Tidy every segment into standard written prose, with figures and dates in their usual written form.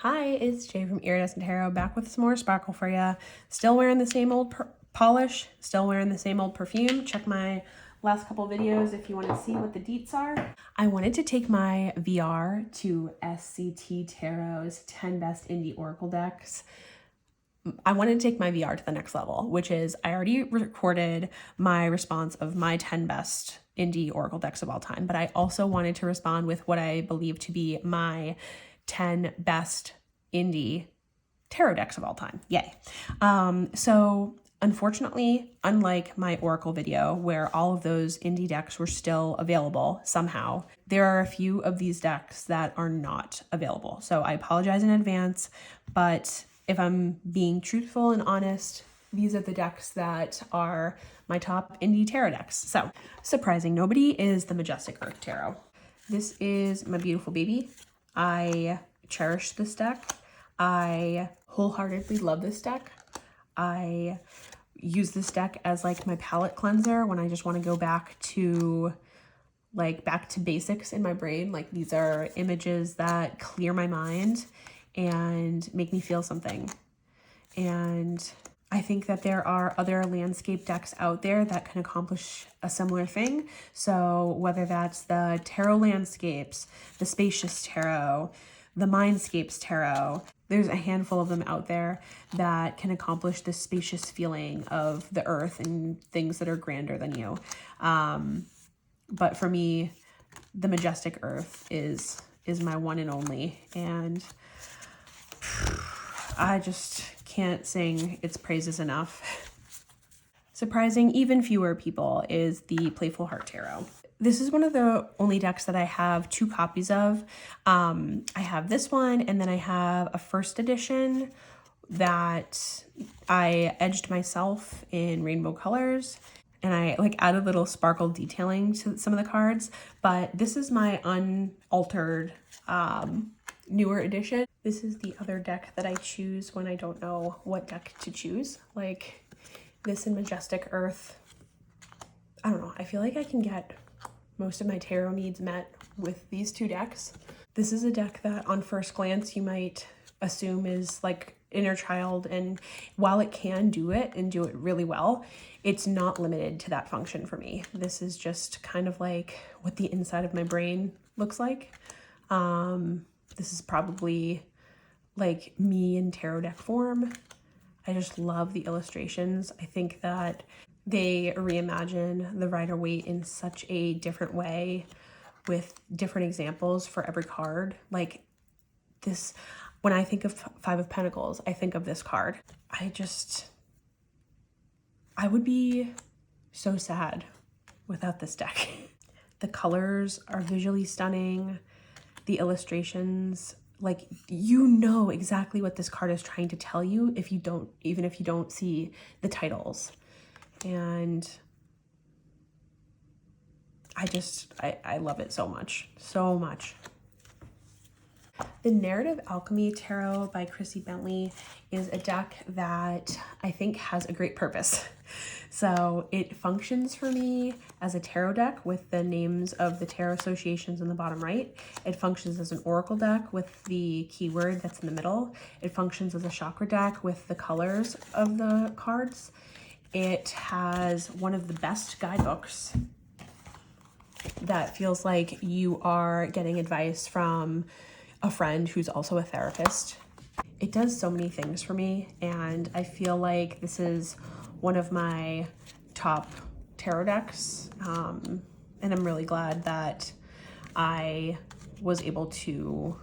Hi, it's Jay from Iridescent Tarot, back with some more sparkle for you. Still wearing the same old polish, still wearing the same old perfume. Check my last couple videos if you want to see what the deets are. I wanted to take my VR to SCT Tarot's 10 Best Indie Oracle Decks. I wanted to take my VR to the next level, which is I already recorded my response of my 10 best indie Oracle decks of all time, but I also wanted to respond with what I believe to be my 10 best indie tarot decks of all time. Yay. So unfortunately, unlike my Oracle video where all of those indie decks were still available somehow, there are a few of these decks that are not available. So I apologize in advance, but if I'm being truthful and honest, these are the decks that are my top indie tarot decks. So, surprising nobody is the Majestic Earth Tarot. This is my beautiful baby. I cherish this deck. I wholeheartedly love this deck. I use this deck as like my palette cleanser when I just want to go back to basics in my brain. Like, these are images that clear my mind and make me feel something. And I think that there are other landscape decks out there that can accomplish a similar thing. So whether that's the Tarot Landscapes, the Spacious Tarot, the Mindscapes Tarot, there's a handful of them out there that can accomplish this spacious feeling of the earth and things that are grander than you. But for me, the Majestic Earth is my one and only, and I just can't sing its praises enough. Surprising even fewer people is the Playful Heart Tarot. This is one of the only decks that I have 2 copies of. I have this one, and then I have a first edition that I edged myself in rainbow colors, and I added little sparkle detailing to some of the cards. But this is my unaltered newer edition. This is the other deck that I choose when I don't know what deck to choose. Like this and Majestic Earth. I don't know. I feel like I can get most of my tarot needs met with these 2 decks. This is a deck that on first glance you might assume is like inner child, and while it can do it and do it really well, it's not limited to that function for me. This is just kind of like what the inside of my brain looks like. This is probably like me in tarot deck form. I just love the illustrations. I think that they reimagine the Rider-Waite in such a different way with different examples for every card. Like this, when I think of 5 of Pentacles, I think of this card. I would be so sad without this deck. The colors are visually stunning. The illustrations, like, you know exactly what this card is trying to tell you even if you don't see the titles. And I love it so much, so much. The Narrative Alchemy Tarot by Chrissy Bentley is a deck that I think has a great purpose. So it functions for me as a tarot deck with the names of the tarot associations in the bottom right. It functions as an oracle deck with the keyword that's in the middle. It functions as a chakra deck with the colors of the cards. It has one of the best guidebooks that feels like you are getting advice from a friend who's also a therapist. It does so many things for me, and I feel like this is one of my top tarot decks, and I'm really glad that I was able to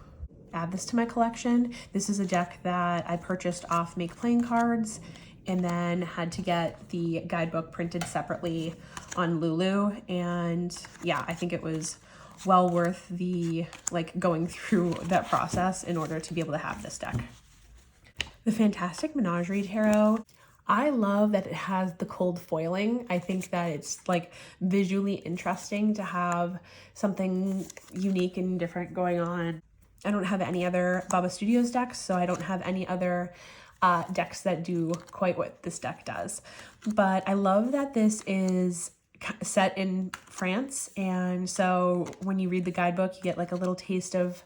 add this to my collection. This is a deck that I purchased off Make Playing Cards and then had to get the guidebook printed separately on Lulu, and yeah, I think it was well worth the going through that process in order to be able to have this deck. The Fantastic Menagerie Tarot, I love that it has the cold foiling. I think that it's visually interesting to have something unique and different going on. I don't have any other Baba Studios decks, so I don't have any other decks that do quite what this deck does. But I love that this is set in France, and so when you read the guidebook, you get a little taste of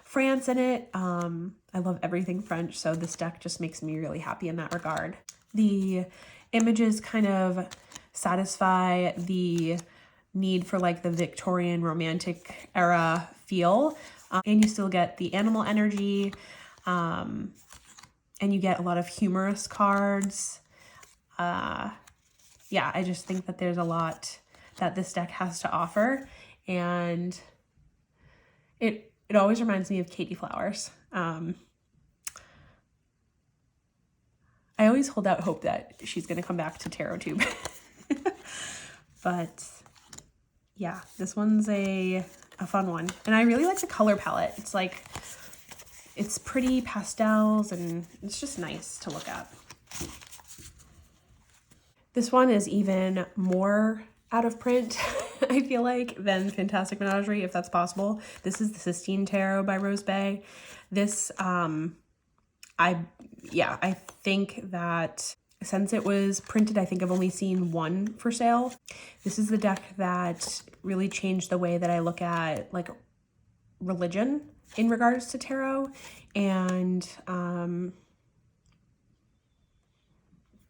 France in it. I love everything French, so this deck just makes me really happy in that regard. The images kind of satisfy the need for like the Victorian romantic era feel, and you still get the animal energy, and you get a lot of humorous cards. Yeah, I just think that there's a lot that this deck has to offer, and it always reminds me of Katie Flowers. I always hold out hope that she's going to come back to Tarotube. But yeah, this one's a fun one. And I really like the color palette. It's like, it's pretty pastels and it's just nice to look at. This one is even more out of print, I feel like, than Fantastic Menagerie, if that's possible. This is the Sistine Tarot by Rose Bay. This, I think that since it was printed, I think I've only seen one for sale. This is the deck that really changed the way that I look at like religion in regards to tarot, and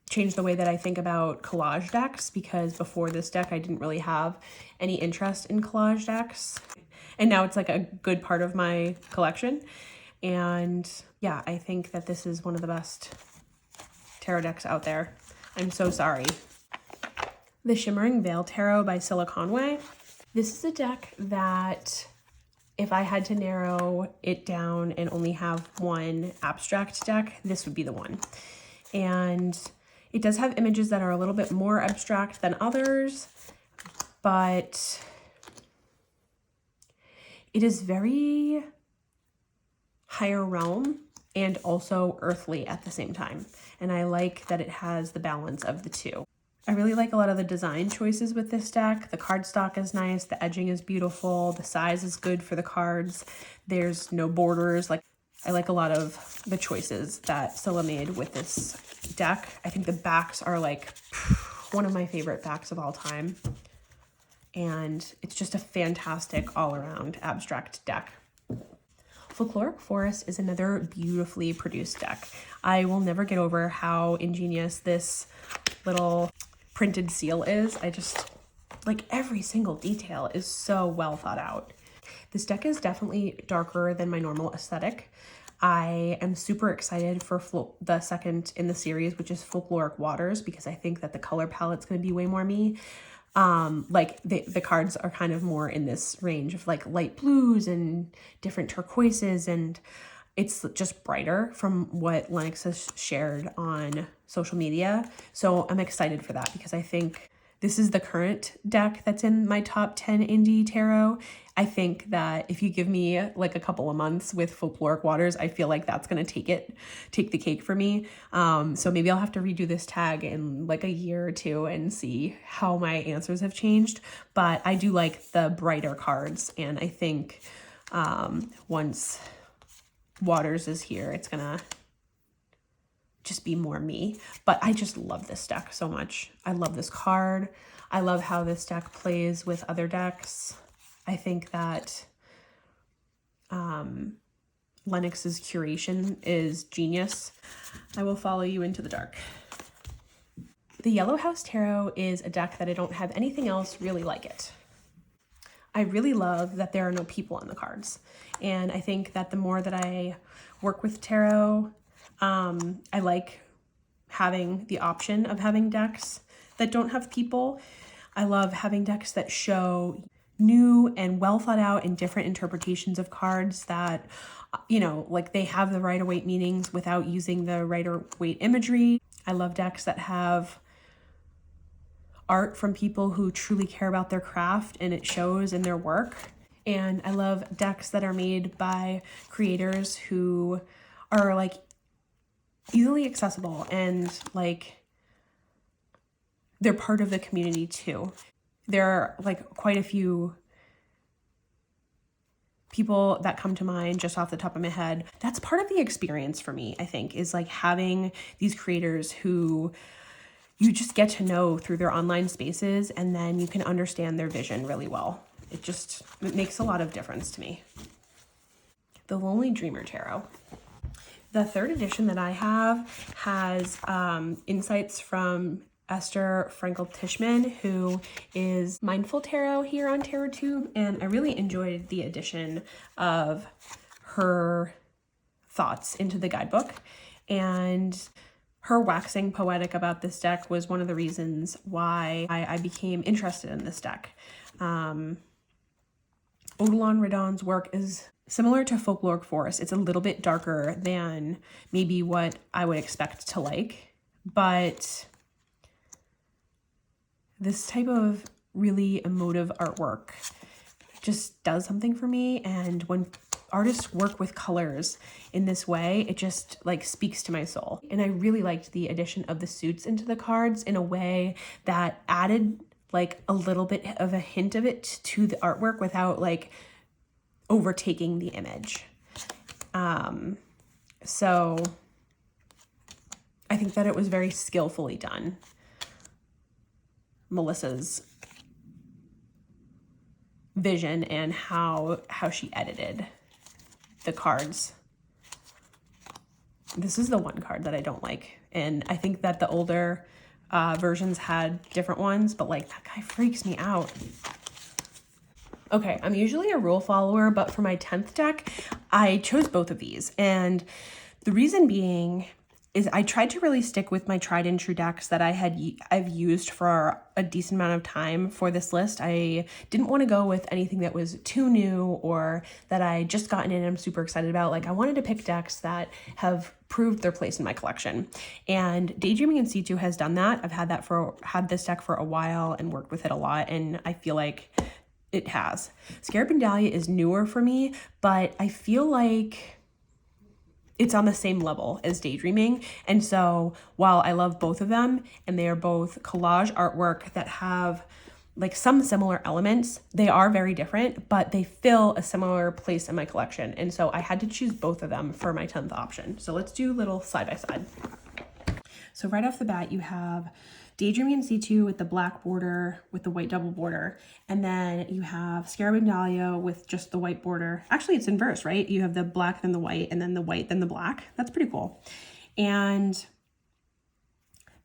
changed the way that I think about collage decks, because before this deck I didn't really have any interest in collage decks, and now it's like a good part of my collection. And yeah, I think that this is one of the best tarot decks out there. I'm so sorry. The Shimmering Veil Tarot by Scylla Conway. This is a deck that if I had to narrow it down and only have one abstract deck, this would be the one. And it does have images that are a little bit more abstract than others, but it is very higher realm and also earthly at the same time. And I like that it has the balance of the two. I really like a lot of the design choices with this deck. The cardstock is nice, the edging is beautiful, the size is good for the cards. There's no borders. Like, I like a lot of the choices that Scylla made with this deck. I think the backs are like one of my favorite backs of all time. And it's just a fantastic all-around abstract deck. Folkloric Forest is another beautifully produced deck. I will never get over how ingenious this little printed seal is. I just, like, every single detail is so well thought out. This deck is definitely darker than my normal aesthetic. I am super excited for the second in the series, which is Folkloric Waters, because I think that the color palette's going to be way more me. Like the cards are kind of more in this range of like light blues and different turquoises, and it's just brighter from what Lennox has shared on social media. So I'm excited for that, because I think this is the current deck that's in my top 10 indie tarot. I think that if you give me like a couple of months with Folkloric Waters, I feel like that's going to take the cake for me. So maybe I'll have to redo this tag in like a year or two and see how my answers have changed. But I do like the brighter cards, and I think once Waters is here, it's going to just be more me. But I just love this deck so much. I love this card. I love how this deck plays with other decks. I think that Lennox's curation is genius. I will follow you into the dark. The Yellow House Tarot is a deck that I don't have anything else really like it. I really love that there are no people on the cards. And I think that the more that I work with tarot, I like having the option of having decks that don't have people. I love having decks that show new and well thought out and different interpretations of cards that, you know, like they have the Rider-Waite meanings without using the Rider-Waite imagery. I love decks that have art from people who truly care about their craft and it shows in their work. And I love decks that are made by creators who are like easily accessible and like they're part of the community too. There are like quite a few people that come to mind just off the top of my head. That's part of the experience for me, I think, is like having these creators who you just get to know through their online spaces, and then you can understand their vision really well. It makes a lot of difference to me. the Lonely Dreamer Tarot. The third edition that I have has insights from Esther Frankel-Tishman, who is Mindful Tarot here on Tarotube, and I really enjoyed the addition of her thoughts into the guidebook, and her waxing poetic about this deck was one of the reasons why I became interested in this deck. Odilon Redon's work is similar to Folkloric Forest. It's a little bit darker than maybe what I would expect to like, but this type of really emotive artwork just does something for me. And when artists work with colors in this way, it just like speaks to my soul. And I really liked the addition of the suits into the cards in a way that added like a little bit of a hint of it to the artwork without like overtaking the image. So I think that it was very skillfully done. Melissa's vision and how she edited the cards. This is the one card that I don't like, and I think that the older versions had different ones, but like that guy freaks me out. Okay, I'm usually a rule follower, but for my 10th deck, I chose both of these, and the reason being is I tried to really stick with my tried and true decks that I've used for a decent amount of time for this list. I didn't want to go with anything that was too new or that I just gotten in and I'm super excited about. Like, I wanted to pick decks that have proved their place in my collection. And Daydreaming and Situ has done that. I've had this deck for a while and worked with it a lot, and I feel like it has. Scarab is newer for me, but I feel like it's on the same level as Daydreaming. And so while I love both of them and they are both collage artwork that have like some similar elements, they are very different, but they fill a similar place in my collection. And so I had to choose both of them for my 10th option. So let's do a little side by side. So right off the bat, you have Daydreaming and Situ with the black border with the white double border. And then you have Scarabendalia with just the white border. Actually, it's inverse, right? You have the black, then the white, and then the white, then the black. That's pretty cool. And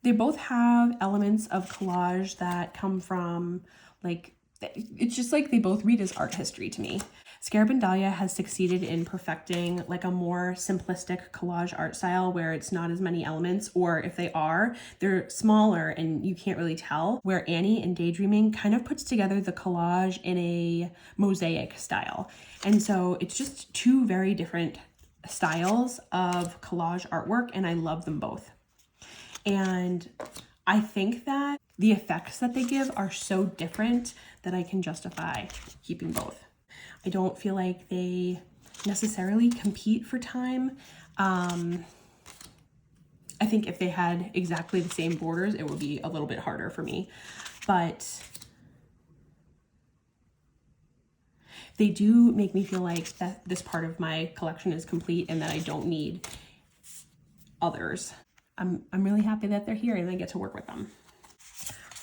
they both have elements of collage that come from, like, it's just like they both read as art history to me. Scarabendalia has succeeded in perfecting like a more simplistic collage art style where it's not as many elements, or if they are, they're smaller and you can't really tell, where Annie in Daydreaming kind of puts together the collage in a mosaic style. And so it's just two very different styles of collage artwork, and I love them both. And I think that the effects that they give are so different that I can justify keeping both. I don't feel like they necessarily compete for time. I think if they had exactly the same borders, it would be a little bit harder for me. But they do make me feel like that this part of my collection is complete and that I don't need others. I'm really happy that they're here and I get to work with them.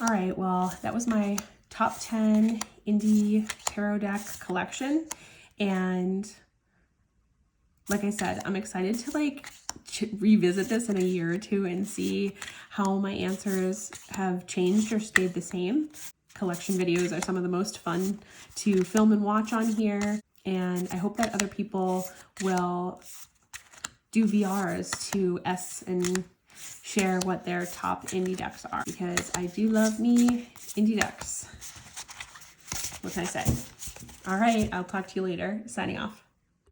All right, well, that was my top 10 indie tarot deck collection. And like I said, I'm excited to revisit this in a year or two and see how my answers have changed or stayed the same. Collection videos are some of the most fun to film and watch on here. And I hope that other people will do VRs to and share what their top indie decks are, because I do love me indie decks. What can I say? All right, I'll talk to you later. Signing off.